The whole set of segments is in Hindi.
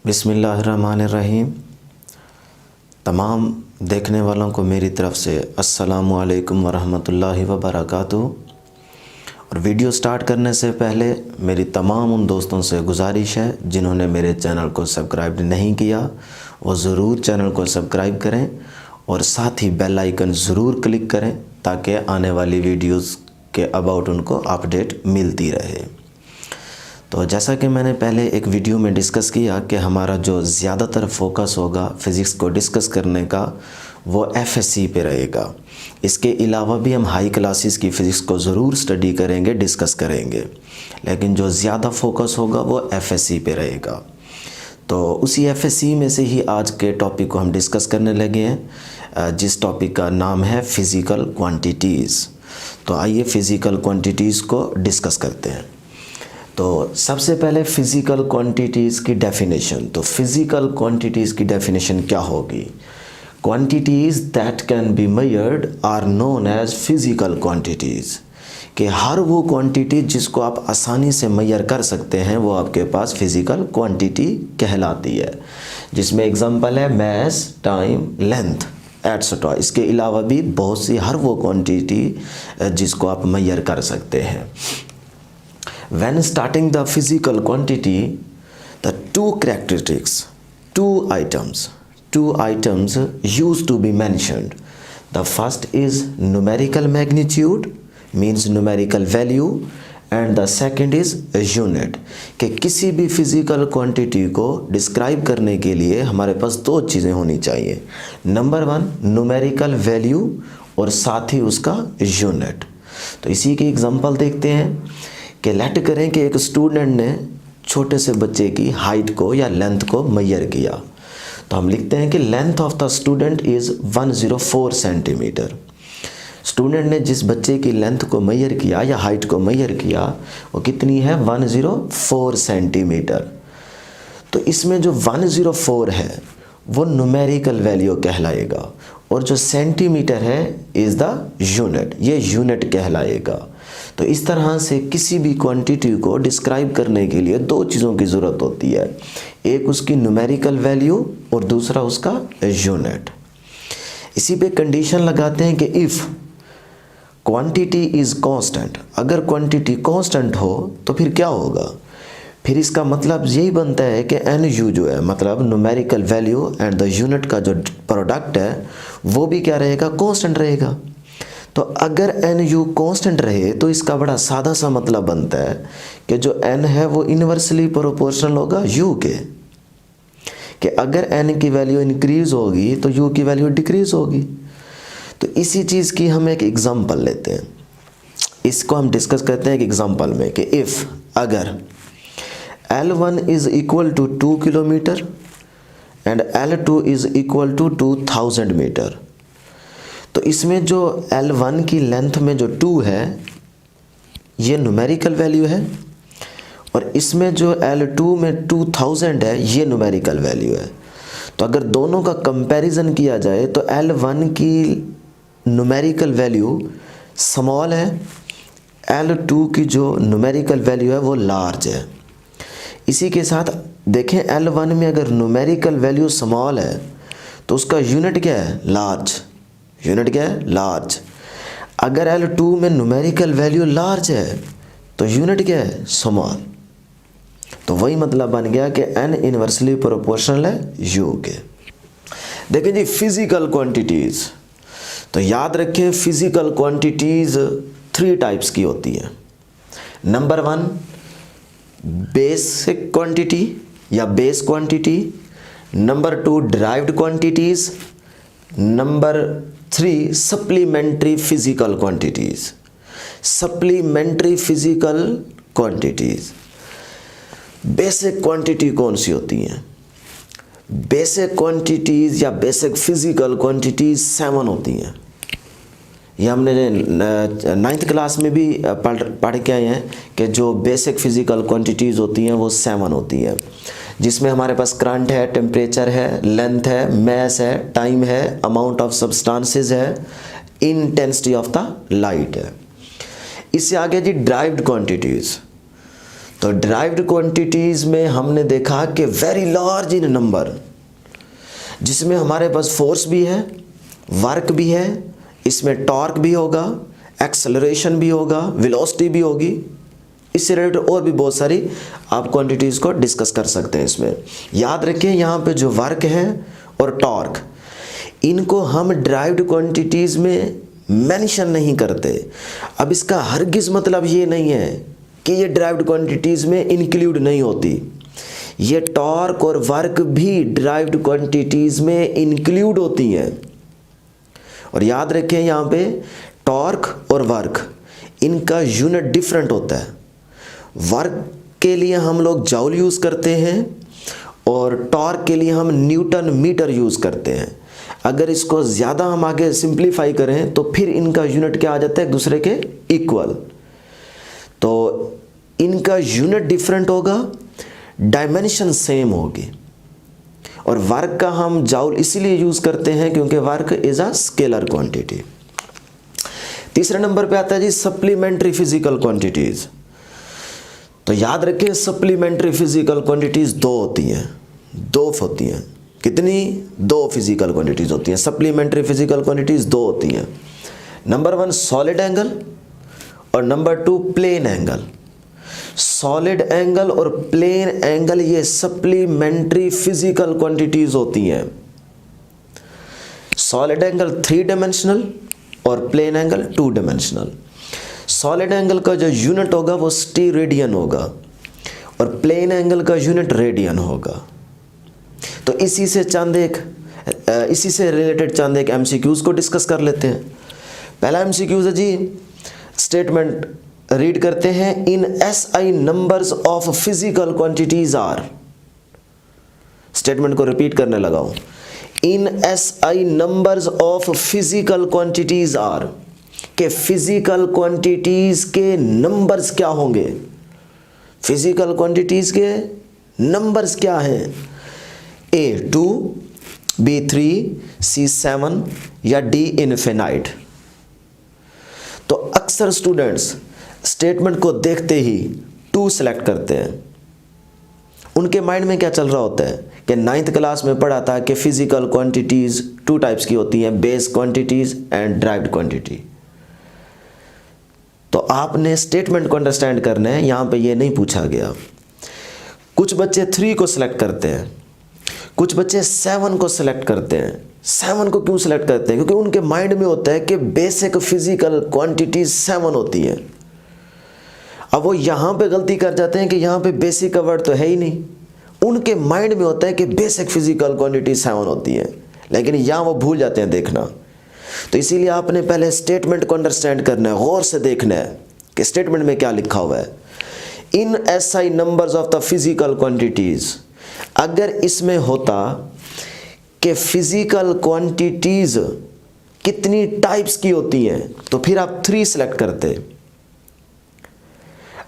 बिस्मिल्लाहिर्रहमानिर्रहीम। तमाम देखने वालों को मेरी तरफ़ से अस्सलामु अलैकुम वरहमतुल्लाहि वबरकातुहू। और वीडियो स्टार्ट करने से पहले मेरी तमाम उन दोस्तों से गुजारिश है जिन्होंने मेरे चैनल को सब्सक्राइब नहीं किया वो ज़रूर चैनल को सब्सक्राइब करें और साथ ही बेल आइकन ज़रूर क्लिक करें ताकि आने वाली वीडियोस के अबाउट उनको अपडेट मिलती रहे। तो जैसा कि मैंने पहले एक वीडियो में डिस्कस किया कि हमारा जो ज़्यादातर फोकस होगा फ़िज़िक्स को डिस्कस करने का वो एफएससी पे रहेगा। इसके अलावा भी हम हाई क्लासेस की फ़िज़िक्स को ज़रूर स्टडी करेंगे, डिस्कस करेंगे, लेकिन जो ज़्यादा फोकस होगा वो एफएससी पे रहेगा। तो उसी एफएससी में से ही आज के टॉपिक को हम डिस्कस करने लगे हैं, जिस टॉपिक का नाम है फ़िज़िकल क्वांटिटीज़। तो आइए फ़िज़िकल क्वांटिटीज़ को डिस्कस करते हैं। तो सबसे पहले फ़िज़िकल क्वांटिटीज़ की डेफिनेशन। तो फ़िज़िकल क्वांटिटीज़ की डेफिनेशन क्या होगी? Quantities that can be measured are known as physical quantities. कि हर वो क्वांटिटी जिसको आप आसानी से मेजर कर सकते हैं वो आपके पास फ़िज़िकल क्वांटिटी कहलाती है, जिसमें एग्जांपल है मैस, टाइम, लेंथ एट्सेट्रा। इसके अलावा भी बहुत सी हर वो क्वांटिटी जिसको आप मेजर कर सकते हैं। When starting the physical quantity, the two items used to be mentioned. The first is numerical magnitude, means numerical value, and the second is unit। कि किसी भी फिज़िकल क्वांटिटी को डिस्क्राइब करने के लिए हमारे पास दो चीज़ें होनी चाहिए। नंबर 1 न्यूमेरिकल वैल्यू और साथ ही उसका यूनिट। तो इसी की एग्जांपल देखते हैं कि लेट करें कि एक स्टूडेंट ने छोटे से बच्चे की हाइट को या लेंथ को मेजर किया। तो हम लिखते हैं कि length of the student is 104 centimetre. Student ने जिस बच्चे की लेंथ को मेजर किया या हाइट को मेजर किया वो कितनी है? 104 सेंटीमीटर। तो इसमें जो 104 है वो न्यूमेरिकल वैल्यू कहलाएगा और जो सेंटीमीटर है इज़ द यूनिट, ये यूनिट कहलाएगा। तो इस तरह से किसी भी क्वांटिटी को डिस्क्राइब करने के लिए दो चीज़ों की ज़रूरत होती है, एक उसकी न्यूमेरिकल वैल्यू और दूसरा उसका यूनिट। इसी पे कंडीशन लगाते हैं कि इफ़ क्वांटिटी इज़ कांस्टेंट। अगर क्वांटिटी कांस्टेंट हो तो फिर क्या होगा? फिर इसका मतलब यही बनता है कि एन यू जो है मतलब numerical value and the unit का जो प्रोडक्ट है वो भी क्या रहेगा? कांस्टेंट रहेगा। तो अगर एन यू कांस्टेंट रहे तो इसका बड़ा सादा सा मतलब बनता है कि जो एन है वो इन्वर्सली प्रोपोर्शनल होगा यू के। कि अगर एन की वैल्यू इंक्रीज होगी तो यू की वैल्यू डिक्रीज होगी। तो इसी चीज़ की हम एक एग्जांपल लेते हैं, इसको हम डिस्कस करते हैं एक एग्जांपल में कि इफ़ अगर L1 is equal to 2 kilometre and L2 is equal to 2000 metre. तो इसमें जो L1 की लेंथ में जो 2 है ये न्यूमेरिकल वैल्यू है और इसमें जो L2 में 2000 है ये न्यूमेरिकल वैल्यू है। तो अगर दोनों का कंपैरिजन किया जाए तो L1 की न्यूमेरिकल वैल्यू स्मॉल है, L2 की जो न्यूमेरिकल वैल्यू है वो लार्ज है। इसी के साथ देखें L1 में अगर न्यूमेरिकल वैल्यू स्मॉल है तो उसका यूनिट क्या है? लार्ज। यूनिट क्या है? लार्ज। अगर L2 में न्यूमेरिकल वैल्यू लार्ज है तो यूनिट क्या है? स्मॉल। तो वही मतलब बन गया कि n इन्वर्सली प्रोपोर्शनल है u के। देखिए जी फिज़िकल क्वांटिटीज़, तो याद रखें फिज़िकल क्वांटिटीज़ 3 टाइप्स की होती हैं। नंबर 1 बेसिक क्वांटिटी या base quantity, number 2 derived quantities, number 3 supplementary physical quantities. Supplementary physical quantities basic quantity कौन सी होती हैं? बेसिक क्वांटिटीज़ या बेसिक फिज़िकल क्वांटिटीज़ 7 होती हैं। ये हमने 9th क्लास में भी पढ़ के आए हैं कि जो बेसिक फ़िज़िकल क्वांटिटीज़ होती हैं वो 7 होती हैं, जिसमें हमारे पास करंट है, टेम्परेचर है, लेंथ है, मैस है, टाइम है, अमाउंट ऑफ सब्सटेंसेस है, इंटेंसिटी ऑफ द लाइट है। इससे आगे जी डिराइव्ड क्वांटिटीज़। तो डिराइव्ड क्वांटिटीज़ में हमने देखा कि वेरी लार्ज इन नंबर, जिसमें हमारे पास फोर्स भी है, वर्क भी है, इसमें टॉर्क भी होगा, एक्सेलरेशन भी होगा, वेलोसिटी भी होगी, इससे रिलेटेड और भी बहुत सारी आप क्वांटिटीज़ को डिस्कस कर सकते हैं। इसमें याद रखें यहाँ पे जो वर्क है और टॉर्क, इनको हम डिराइव्ड क्वांटिटीज़ में मेंशन नहीं करते। अब इसका हरगिज़ मतलब ये नहीं है कि ये डिराइव्ड क्वांटिटीज़ में इंक्लूड नहीं होती, ये टॉर्क और वर्क भी डिराइव्ड क्वांटिटीज़ में इंक्लूड होती हैं। और याद रखें यहाँ पे टॉर्क और वर्क, इनका यूनिट डिफरेंट होता है। वर्क के लिए हम लोग जूल यूज़ करते हैं और टॉर्क के लिए हम न्यूटन मीटर यूज़ करते हैं। अगर इसको ज़्यादा हम आगे सिंप्लीफाई करें तो फिर इनका यूनिट क्या आ जाता है, एक दूसरे के इक्वल। तो इनका यूनिट डिफरेंट होगा, डायमेंशन सेम होगी। और वर्क का हम जूल इसीलिए यूज़ करते हैं क्योंकि work is a scalar quantity. तीसरे नंबर पे आता है जी सप्लीमेंट्री फिजिकल क्वांटिटीज़। तो याद रखें सप्लीमेंट्री फिजिकल क्वांटिटीज़ दो होती हैं। कितनी? दो फिजिकल क्वांटिटीज़ होती हैं। सप्लीमेंट्री फिजिकल क्वांटिटीज़ दो होती हैं। नंबर 1 सॉलिड एंगल और number 2 plane angle. Solid angle और प्लेन एंगल ये सप्लीमेंट्री फिजिकल क्वांटिटीज़ होती हैं। सॉलिड एंगल 3 डायमेंशनल और plane angle 2 dimensional. Solid angle का जो यूनिट होगा वो स्टीरेडियन होगा और प्लेन एंगल का यूनिट रेडियन होगा। तो इसी से रिलेटेड चंद एक एमसीक्यूज़ को डिस्कस कर लेते हैं। पहला एमसीक्यूज़ है जी, स्टेटमेंट रीड करते हैं, in SI numbers of physical quantities are. Statement को रिपीट करने लगा हूं, in SI numbers of physical quantities are, के फिजिकल क्वांटिटीज के नंबर्स क्या होंगे, फिजिकल क्वांटिटीज के नंबर्स क्या हैं, A2, B3, C7 या D इनफिनाइट। तो अक्सर स्टूडेंट्स स्टेटमेंट को देखते ही 2 सेलेक्ट करते हैं। उनके माइंड में क्या चल रहा होता है कि 9th क्लास में पढ़ा था कि फिजिकल क्वांटिटीज़ 2 टाइप्स की होती हैं, base quantities and derived quantity. तो आपने स्टेटमेंट को अंडरस्टैंड करना है, यहाँ पे ये नहीं पूछा गया। कुछ बच्चे 3 को सिलेक्ट करते हैं, कुछ बच्चे 7 को सिलेक्ट करते हैं। 7 को क्यों सिलेक्ट करते हैं? क्योंकि उनके माइंड में होता है कि बेसिक फिजिकल क्वांटिटीज 7 होती हैं। अब वो यहाँ पे गलती कर जाते हैं कि यहाँ पे बेसिक का वर्ड तो है ही नहीं। उनके माइंड में होता है कि बेसिक फिजिकल क्वांटिटी 7 होती हैं, लेकिन यहाँ वो भूल जाते हैं देखना। तो इसीलिए आपने पहले स्टेटमेंट को अंडरस्टैंड करना है, गौर से देखना है कि स्टेटमेंट में क्या लिखा हुआ है। इन SI numbers of the physical quantities, अगर इसमें होता कि फिजिकल क्वांटिटीज कितनी टाइप्स की होती हैं तो फिर आप 3 सेलेक्ट करते।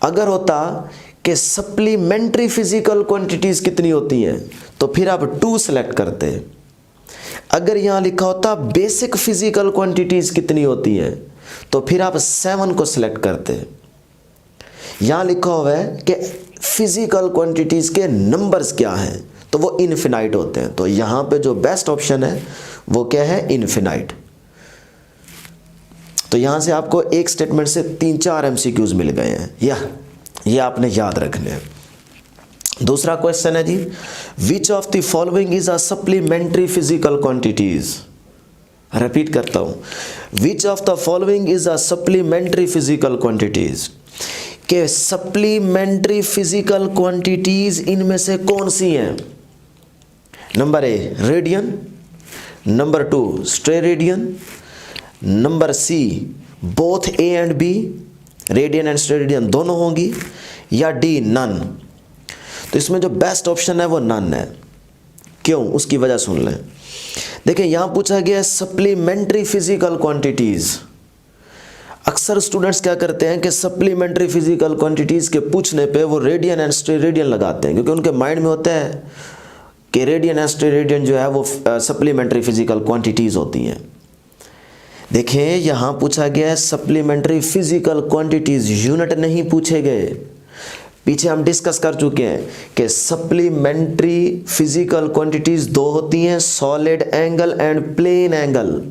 अगर होता कि सप्लीमेंट्री फिजिकल क्वांटिटीज कितनी होती हैं तो फिर आप 2 सेलेक्ट करते। अगर यहां लिखा होता बेसिक फिजिकल क्वांटिटीज कितनी होती हैं तो फिर आप 7 को सिलेक्ट करते। यहां लिखा हुआ है कि फिजिकल क्वांटिटीज के नंबर्स क्या हैं तो वो इनफिनाइट होते हैं। तो यहां पे जो बेस्ट ऑप्शन है वो क्या है, इनफिनाइट। तो यहां से आपको एक स्टेटमेंट से 3-4 एमसीक्यूज मिल गए हैं, ये आपने याद रखने हैं। दूसरा क्वेश्चन है जी, which of the following is a supplementary physical quantities. Repeat करता हूं, which of the following is a supplementary physical quantities, के सप्लीमेंट्री फिजिकल क्वांटिटीज इनमें से कौन सी हैं। Number A radian, number 2 steradian, number C both A and B, radian and steradian दोनों होंगी, या डी नन। तो इसमें जो बेस्ट ऑप्शन है वो नन है। क्यों, उसकी वजह सुन लें। देखिए यहां पूछा गया है सप्लीमेंट्री फिजिकल क्वांटिटीज। अक्सर स्टूडेंट्स क्या करते हैं कि सप्लीमेंट्री फिजिकल क्वांटिटीज के पूछने पे वो रेडियन एंड स्टेरेडियन लगाते हैं, क्योंकि उनके माइंड में होता है कि रेडियन एंड स्टेरेडियन जो है वो सप्लीमेंट्री फिजिकल क्वांटिटीज होती हैं। देखिए यहाँ पूछा गया है सप्लीमेंट्री फिजिकल क्वांटिटीज, यूनिट नहीं पूछे गए। पीछे हम डिस्कस कर चुके हैं कि सप्लीमेंट्री फिजिकल क्वांटिटीज दो होती हैं, solid angle and plane angle.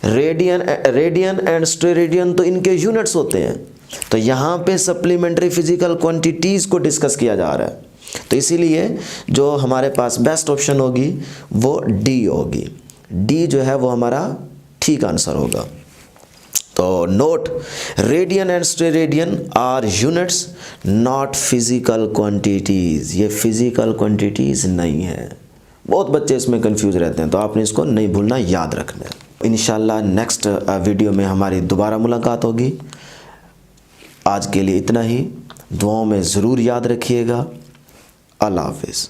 Radian and steradian तो इनके यूनिट्स होते हैं। तो यहाँ पे सप्लीमेंट्री फिजिकल क्वांटिटीज को डिस्कस किया जा रहा है, तो इसीलिए जो हमारे पास बेस्ट ऑप्शन होगी वो डी होगी। डी जो है वो हमारा ठीक आंसर होगा। तो note, radian and steradian are units not physical quantities. ये फिजिकल क्वांटिटीज नहीं है। बहुत बच्चे इसमें कंफ्यूज रहते हैं, तो आपने इसको नहीं भूलना, याद रखना है। इंशाल्लाह नेक्स्ट वीडियो में हमारी दोबारा मुलाकात होगी। आज के लिए इतना ही। दुआओं में ज़रूर याद रखिएगा। अल्लाह हाफिज़।